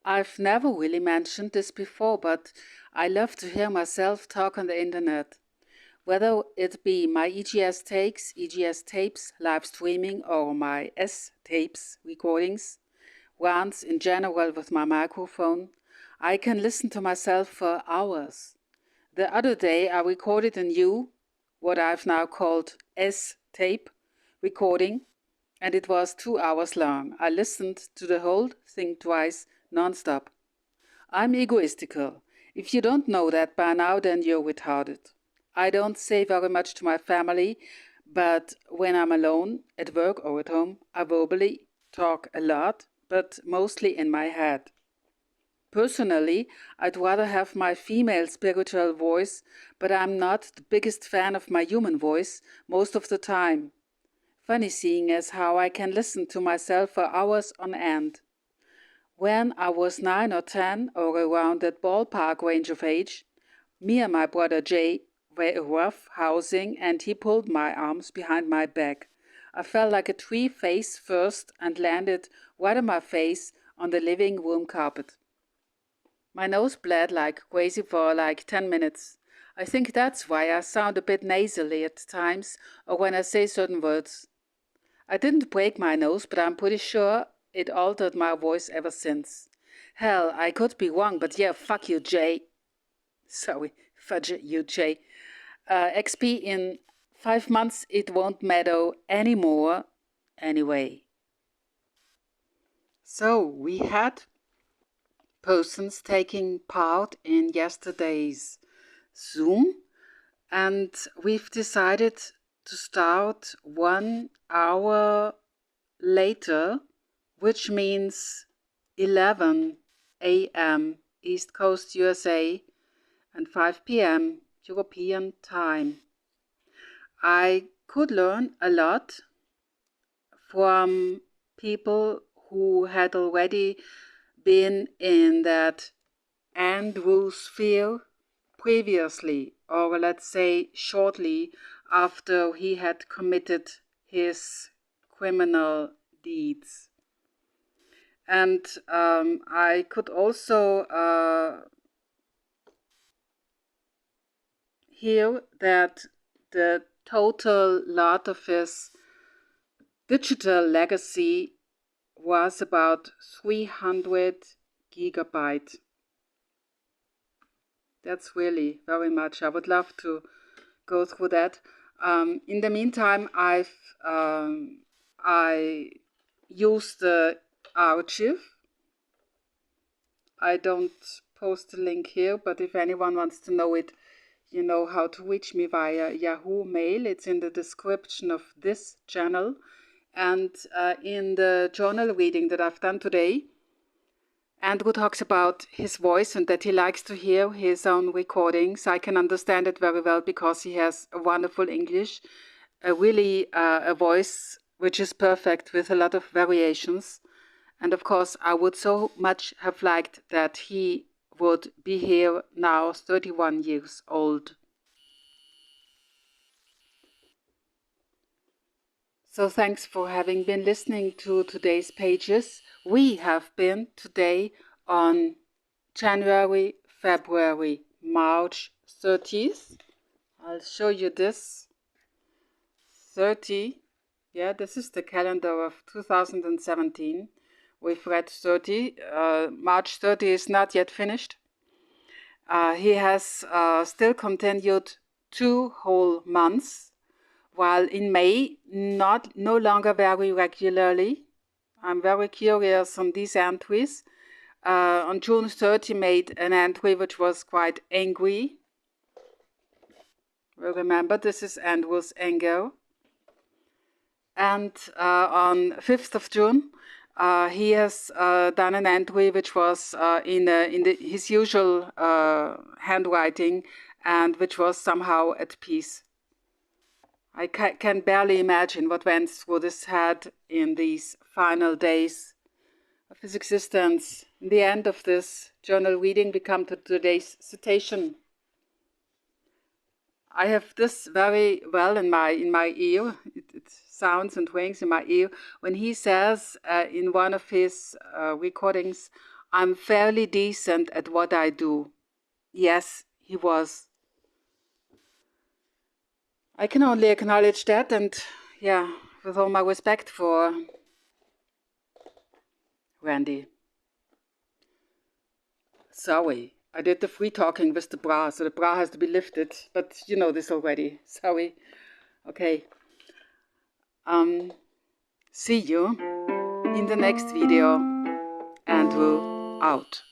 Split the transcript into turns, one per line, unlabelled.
I've never really mentioned this before, but I love to hear myself talk on the internet. Whether it be my EGS tapes, live streaming, or my S tapes, recordings, rants in general with my microphone, I can listen to myself for hours. The other day I recorded a new, what I've now called S tape recording, and it was 2 hours long. I listened to the whole thing twice, non-stop. I'm egoistical. If you don't know that by now, then you're retarded. I don't say very much to my family, but when I'm alone, at work or at home, I verbally talk a lot, but mostly in my head. Personally, I'd rather have my female spiritual voice, but I'm not the biggest fan of my human voice most of the time. Funny seeing as how I can listen to myself for hours on end. When I was 9 or 10, or around that ballpark range of age, me and my brother Jay were rough housing and he pulled my arms behind my back. I fell like a tree face first and landed right on my face on the living room carpet. My nose bled like crazy for like 10 minutes. I think that's why I sound a bit nasally at times or when I say certain words. I didn't break my nose, but I'm pretty sure it altered my voice ever since. Hell, I could be wrong, but yeah, fuck you, Jay. Sorry, fudge you, Jay. XP, in 5 months it won't matter anymore anyway. So, we had persons taking part in yesterday's Zoom, and we've decided to start 1 hour later, which means 11 a.m. East Coast USA and 5 p.m. European time. I could learn a lot from people who had already been in that Andrew sphere previously, or let's say shortly after he had committed his criminal deeds. And I could also hear that the total lot of his digital legacy was about 300 gigabytes. That's really very much. I would love to go through that. In the meantime, I used the archive. I don't post a link here, but if anyone wants to know it, you know how to reach me via Yahoo Mail. It's in the description of this channel. And in the journal reading that I've done today, Andrew talks about his voice and that he likes to hear his own recordings. I can understand it very well because he has a wonderful English, a voice which is perfect with a lot of variations. And of course, I would so much have liked that he would be here now, 31 years old. So thanks for having been listening to today's pages. We have been today on January, February, March 30th. I'll show you this. 30. Yeah, this is the calendar of 2017. We've read 30. March 30 is not yet finished. He has still continued 2 whole months, while in May, no longer very regularly. I'm very curious on these entries. On June 30, made an entry which was quite angry. Well, remember, this is Andrew's anger. And on 5th of June, he has done an entry which was in his usual handwriting and which was somehow at peace. I can barely imagine what went through his head in these final days of his existence. In the end of this journal reading, we come to today's citation. I have this very well in my ear. It sounds and rings in my ear when he says in one of his recordings, I'm fairly decent at what I do. Yes, he was. I can only acknowledge that, and yeah, with all my respect for Randy. Sorry, I did the free talking with the bra, so the bra has to be lifted, but you know this already. Sorry. Okay. See you in the next video. Andrew out.